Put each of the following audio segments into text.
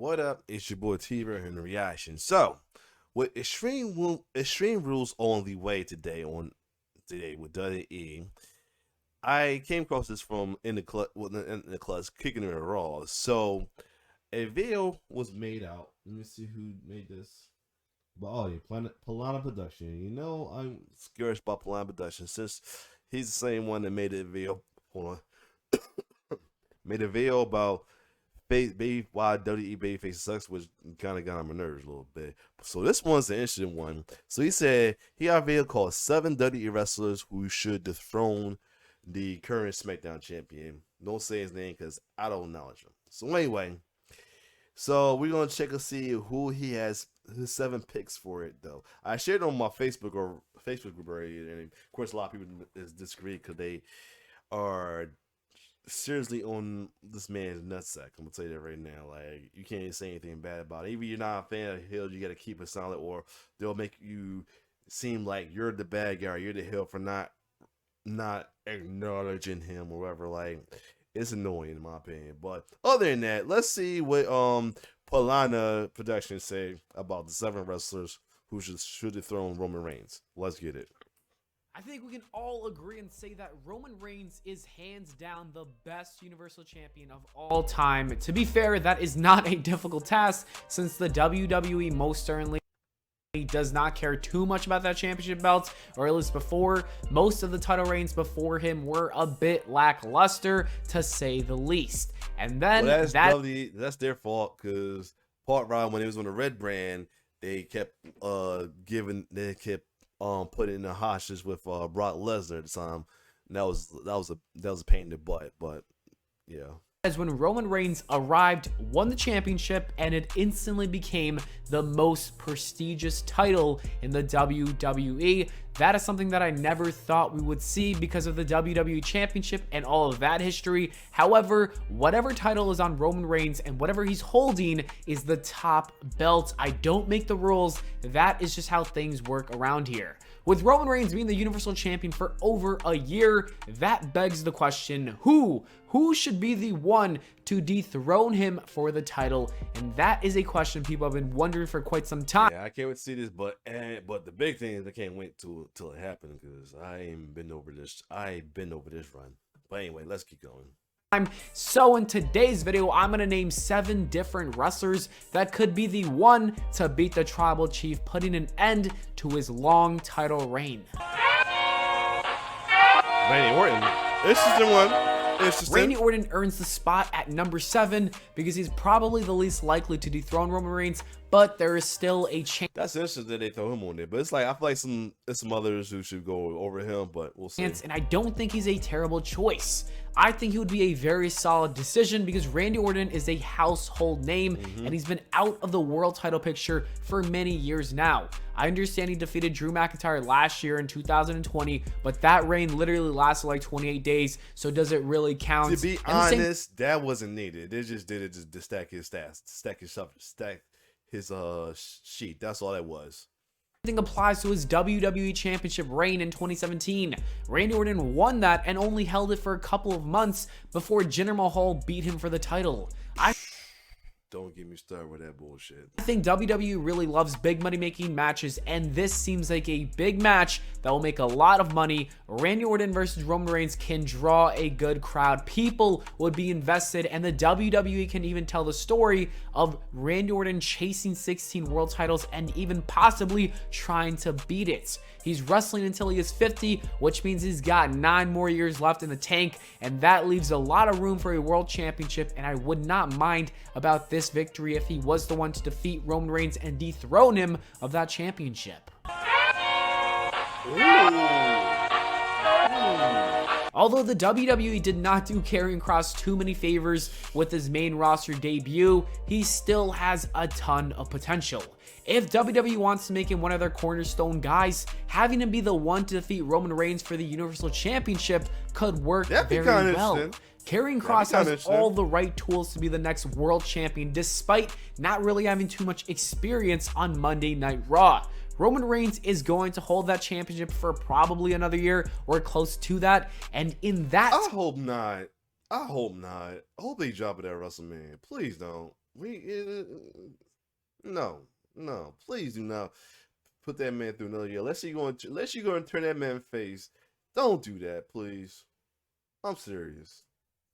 What up? It's your boy T-Bear in the reaction. So, with Extreme Rules only way today with WWE, I came across this from in the club, kicking it raw. So, a video was made out. Let me see who made this. But oh yeah, Polana Production. You know, I'm scared about Polana Production since he's the same one that made a video. Hold on, made a video about why WWE babyface sucks, which kind of got on my nerves a little bit. So this one's an interesting one. So he said he had a video called 7 WWE wrestlers who should dethrone the current SmackDown champion. Don't say his name because I don't acknowledge him. So anyway, so we're gonna check and see who he has his 7 picks for it though. I shared it on my Facebook group already, and of course a lot of people disagree because they are seriously on this man's nutsack. I'm gonna tell you that right now. Like, you can't say anything bad about it. Even if you're not a fan of Hill, you gotta keep it solid, or they'll make you seem like you're the bad guy, you're the Hill for not acknowledging him or whatever. Like, it's annoying in my opinion. But other than that, let's see what Polana Productions say about the 7 wrestlers who should dethrone Roman Reigns. Let's get it. I think we can all agree and say that Roman Reigns is hands down the best Universal Champion of all time. To be fair, that is not a difficult task since the WWE most certainly does not care too much about that championship belt, or at least before. Most of the title reigns before him were a bit lackluster, to say the least. And then that's their fault, because Part Ryan, when it was on the red brand, they kept putting in the hostage with Brock Lesnar at the time. And that was a pain in the butt, but yeah. As when Roman Reigns arrived, won the championship, and it instantly became the most prestigious title in the WWE. That is something that I never thought we would see because of the WWE Championship and all of that history. However, whatever title is on Roman Reigns and whatever he's holding is the top belt. I don't make the rules. That is just how things work around here. With Roman Reigns being the Universal Champion for over a year, that begs the question, who should be the one to dethrone him for the title? And that is a question people have been wondering for quite some time. Yeah, I can't wait to see this, but the big thing is I can't wait till it happens, because I ain't been over this. I've been over this run. But anyway, let's keep going. So in today's video, I'm going to name 7 different wrestlers that could be the one to beat the Tribal Chief, putting an end to his long title reign. Randy Orton. This is the one. Randy Orton earns the spot at number 7 because he's probably the least likely to dethrone Roman Reigns, but there is still a chance. That's interesting that they throw him on there, but it's like, I feel like there's some others who should go over him, but we'll see. And I don't think he's a terrible choice. I think he would be a very solid decision because Randy Orton is a household name, and he's been out of the world title picture for many years now. I understand he defeated Drew McIntyre last year in 2020, but that reign literally lasted like 28 days, so does it really count? To be honest, that wasn't needed. They just did it just to stack his stats, stack his sheet. That's all that was. Thing applies to his WWE Championship reign in 2017. Randy Orton won that and only held it for a couple of months before Jinder Mahal beat him for the title. Don't get me started with that bullshit. I think WWE really loves big money making matches, and this seems like a big match that will make a lot of money. Randy Orton versus Roman Reigns can draw a good crowd. People would be invested, and the WWE can even tell the story of Randy Orton chasing 16 world titles and even possibly trying to beat it. He's wrestling until he is 50, which means he's got 9 more years left in the tank, and that leaves a lot of room for a world championship, and I would not mind about this victory if he was the one to defeat Roman Reigns and dethrone him of that championship. Although the WWE did not do Karrion Kross too many favors with his main roster debut, he still has a ton of potential. If WWE wants to make him one of their cornerstone guys, having him be the one to defeat Roman Reigns for the Universal Championship could work very well. Karrion Kross has all the right tools to be the next world champion, despite not really having too much experience on Monday Night Raw. Roman Reigns is going to hold that championship for probably another year or close to that, and in that... I hope not. I hope not. I hope they drop it at WrestleMania. Please don't. No, no, please do not put that man through another year. Unless you're going to turn that man face. Don't do that, please. I'm serious.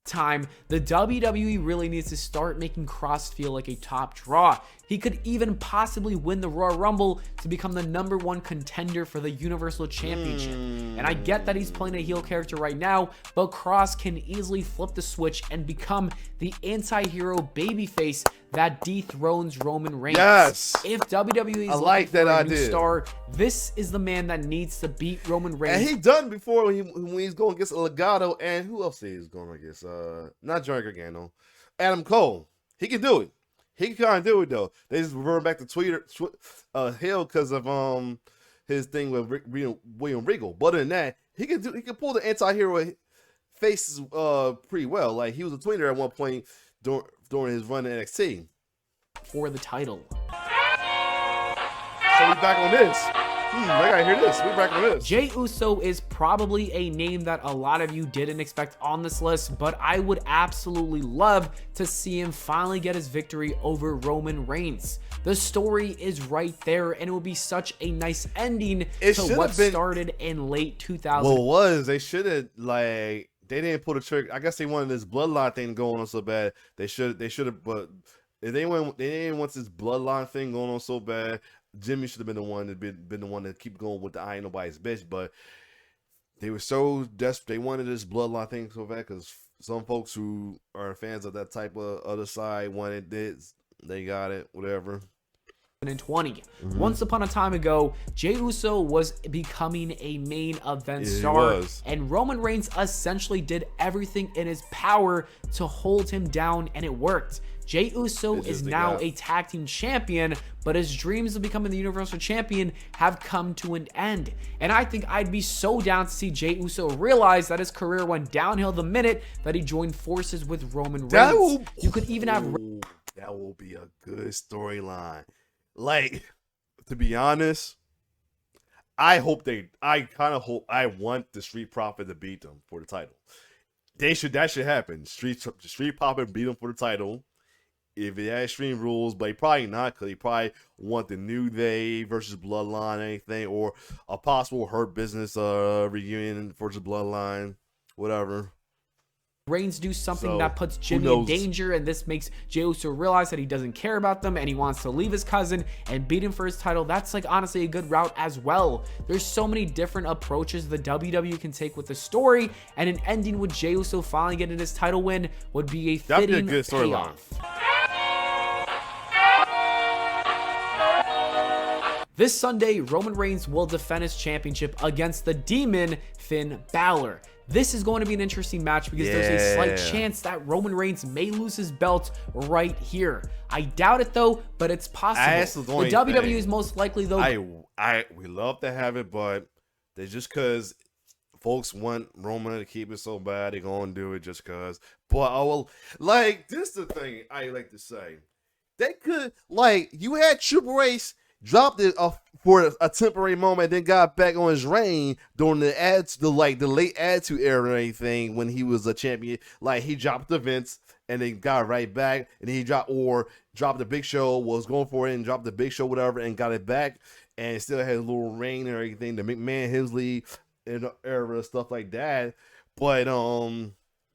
Time, the WWE really needs to start making Cross feel like a top draw. He could even possibly win the Royal Rumble to become the #1 contender for the Universal Championship. And I get that he's playing a heel character right now, but Cross can easily flip the switch and become the anti-hero babyface that dethrones Roman Reigns. Yes. If WWE is like looking that for a new idea. star, this is the man that needs to beat Roman Reigns. And he done before when he's going against Legato, and who else he's going against? Not Johnny Gargano, Adam Cole. He can do it. He can kind of do it though. They just revert back to Hill because of his thing with William Regal. But other than that, he can pull the anti-hero faces pretty well. Like he was a tweener at one point during his run in NXT for the title. So he's back on this. I gotta hear this. We're back on this. Jey Uso is probably a name that a lot of you didn't expect on this list, but I would absolutely love to see him finally get his victory over Roman Reigns. The story is right there, and it would be such a nice ending to what started in late 2000. Well, it was. They should have, they didn't pull the trigger. I guess they wanted this bloodline thing going on so bad. They should have, but if they didn't want this bloodline thing going on so bad, Jimmy should have been the one to keep going with the I ain't nobody's bitch. But they were so desperate. They wanted this bloodline thing so bad because some folks who are fans of that type of other side wanted this. They got it, whatever. 2020. Once upon a time ago, Jey Uso was becoming a main event star, and Roman Reigns essentially did everything in his power to hold him down, and it worked. Jey Uso is now a tag team champion, but his dreams of becoming the Universal Champion have come to an end. And I think I'd be so down to see Jey Uso realize that his career went downhill the minute that he joined forces with Roman Reigns. You could even have... That will be a good storyline. Like, to be honest, I kind of hope I want the Street Profit to beat them for the title. That should happen. Street Profit beat them for the title. If it had Extreme Rules, but he probably not, because he probably want the New Day versus Bloodline, anything, or a possible Hurt Business reunion versus Bloodline, whatever. Reigns do something that puts Jimmy in danger, and this makes Jey Uso realize that he doesn't care about them and he wants to leave his cousin and beat him for his title. That's honestly a good route as well. There's so many different approaches the WWE can take with the story, and an ending with Jey Uso finally getting his title win would be a fitting payoff. This Sunday, Roman Reigns will defend his championship against the Demon, Finn Balor. This is going to be an interesting match because there's a slight chance that Roman Reigns may lose his belt right here. I doubt it though, but it's possible. The WWE is most likely though. We love to have it, but they just because folks want Roman to keep it so bad, they're gonna do it just cause. But this is the thing I like to say. They could you had Triple H dropped it for a temporary moment, then got back on his reign during the late Attitude Era or anything when he was a champion. Like he dropped the Vince and then got right back, and then he dropped the Big Show, was going for it and dropped the Big Show, whatever, and got it back, and still had a little reign and everything. The McMahon Hensley era, stuff like that. But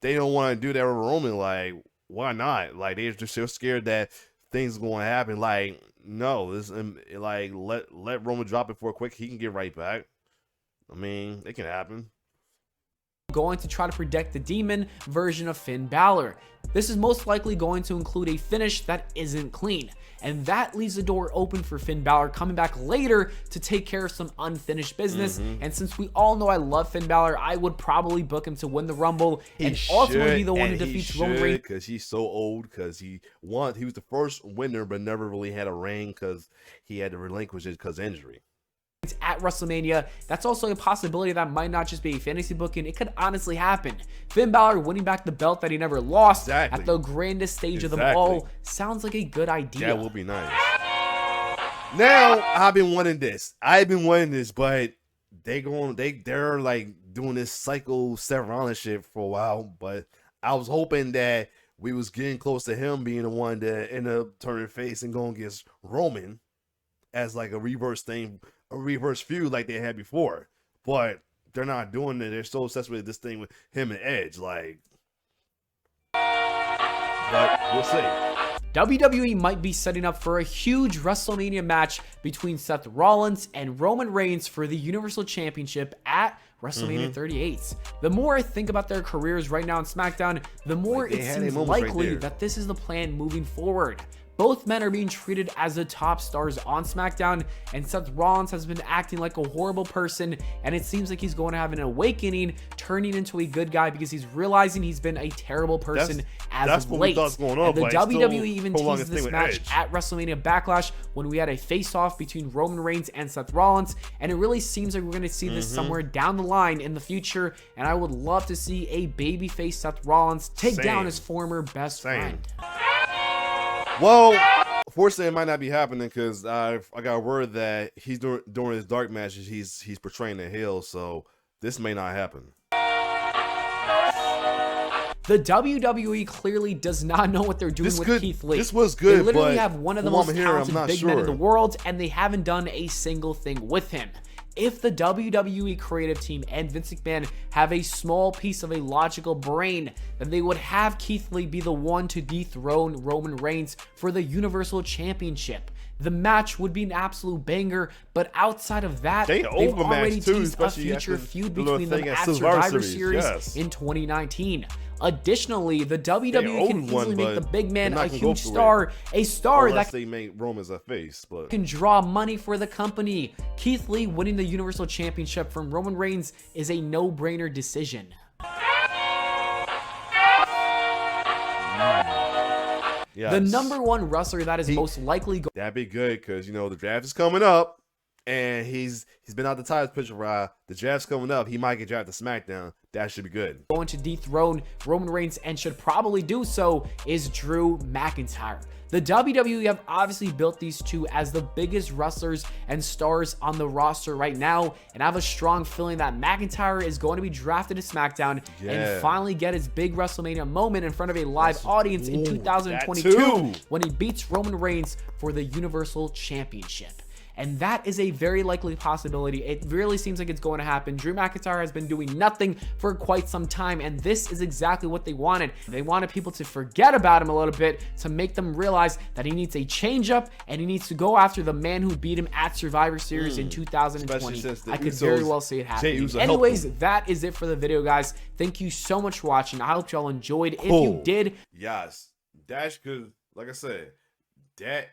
they don't want to do that with Roman. Like, why not? Like they're just so scared that things are going to happen. Like, no, this let Roman drop it for a quick. He can get right back. I mean, it can happen. Going to try to protect the Demon version of Finn Balor. This is most likely going to include a finish that isn't clean, and that leaves the door open for Finn Balor coming back later to take care of some unfinished business. And since we all know I love Finn Balor, I would probably book him to win the Rumble and ultimately be the one who defeats Roman Reigns. Because he's so old, because he was the first winner but never really had a reign because he had to relinquish it because of injury. At WrestleMania, that's also a possibility that might not just be a fantasy booking. It could honestly happen. Finn Balor winning back the belt that he never lost at the grandest stage of them all sounds like a good idea. That will be nice. Now, I've been wanting this, but they're like doing this psycho Seth Rollins shit for a while. But I was hoping that we was getting close to him being the one that ended up turning face and going against Roman as like a reverse thing, a reverse feud like they had before. But they're not doing it. They're so obsessed with this thing with him and Edge. Like, but we'll see. WWE might be setting up for a huge WrestleMania match between Seth Rollins and Roman Reigns for the Universal Championship at WrestleMania 38. The more I think about their careers right now on SmackDown, the more it seems likely that this is the plan moving forward. Both men are being treated as the top stars on SmackDown, and Seth Rollins has been acting like a horrible person, and it seems like he's going to have an awakening, turning into a good guy because he's realizing he's been a terrible person as of late. And the WWE even teased this match at WrestleMania Backlash when we had a face-off between Roman Reigns and Seth Rollins, and it really seems like we're going to see this somewhere down the line in the future, and I would love to see a babyface Seth Rollins take down his former best friend. Well, fortunately, it might not be happening because I got word that he's during his dark matches, he's portraying a heel, so this may not happen. The WWE clearly does not know what they're doing with Keith Lee. This was good. They literally have one of the most talented big men in the world, and they haven't done a single thing with him. If the WWE creative team and Vince McMahon have a small piece of a logical brain, then they would have Keith Lee be the one to dethrone Roman Reigns for the Universal Championship. The match would be an absolute banger, but outside of that, they've already teased a future feud between them at Survivor Series in 2019. Additionally, the WWE can easily make the big man a huge star, unless they make Roman a face, but can draw money for the company. Keith Lee winning the Universal Championship from Roman Reigns is a no-brainer decision. Yes. The number one wrestler that is most likely that'd be good because you know the draft is coming up. And he's been out the titles picture for a while. The draft's coming up. He might get drafted to SmackDown. That should be good. Going to dethrone Roman Reigns and should probably do so is Drew McIntyre. The WWE have obviously built these two as the biggest wrestlers and stars on the roster right now, and I have a strong feeling that McIntyre is going to be drafted to SmackDown and finally get his big WrestleMania moment in front of a live audience in 2022 when he beats Roman Reigns for the Universal Championship. And that is a very likely possibility. It really seems like it's going to happen. Drew McIntyre has been doing nothing for quite some time, and this is exactly what they wanted. They wanted people to forget about him a little bit to make them realize that he needs a change-up and he needs to go after the man who beat him at Survivor Series in 2020. I could very well see it happening. Anyways, that is it for the video, guys. Thank you so much for watching. I hope y'all enjoyed. If you did, yes, that's good. Like I said, that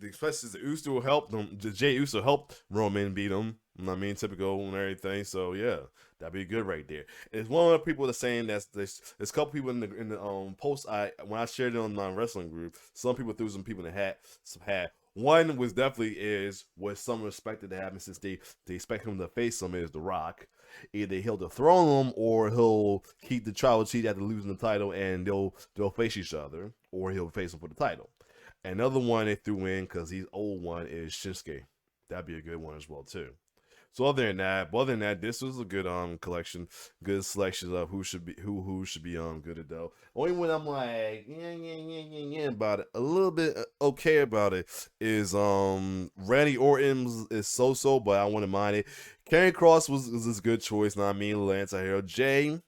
the especially the Uso helped them. The Jey Uso helped Roman beat him. You know what I mean, typical and everything. So yeah, that'd be good right there. It's one of the people that are saying that there's a couple people in the post when I shared it on my wrestling group. Some people threw some people in the hat. One was definitely what some expected to happen since they expect him to face him is The Rock. Either he'll dethrone him or he'll keep the tribal chief after losing the title and they'll face each other, or he'll face him for the title. Another one they threw in because he's old one is Shinsuke. That'd be a good one as well too. So other than that, this was a good collection, good selections of who should be good at though. Only one I'm like yeah about it, a little bit okay about it is Randy Orton is so, but I wouldn't mind it. Karrion Kross was a good choice. Not Lance Hero. Jay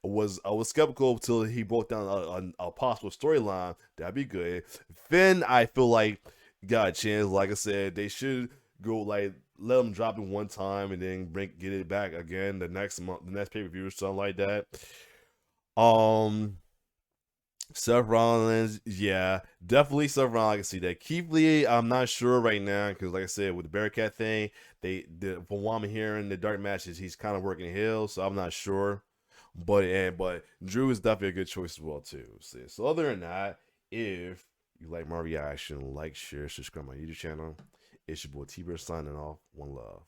I was skeptical until he broke down a possible storyline. That'd be good. Finn, I feel like got a chance. Like I said, they should go let him drop it one time and then get it back again the next month, the next pay-per-view or something like that. Seth Rollins, yeah, definitely Seth Rollins. I can see that. Keith Lee, I'm not sure right now because, like I said, with the Bearcat thing, from what I'm hearing, the dark matches, he's kind of working heel, so I'm not sure. But Drew is definitely a good choice as well too. So other than that, if you like my reaction, like, share, subscribe my YouTube channel. It's your boy T-Bear signing off. One love.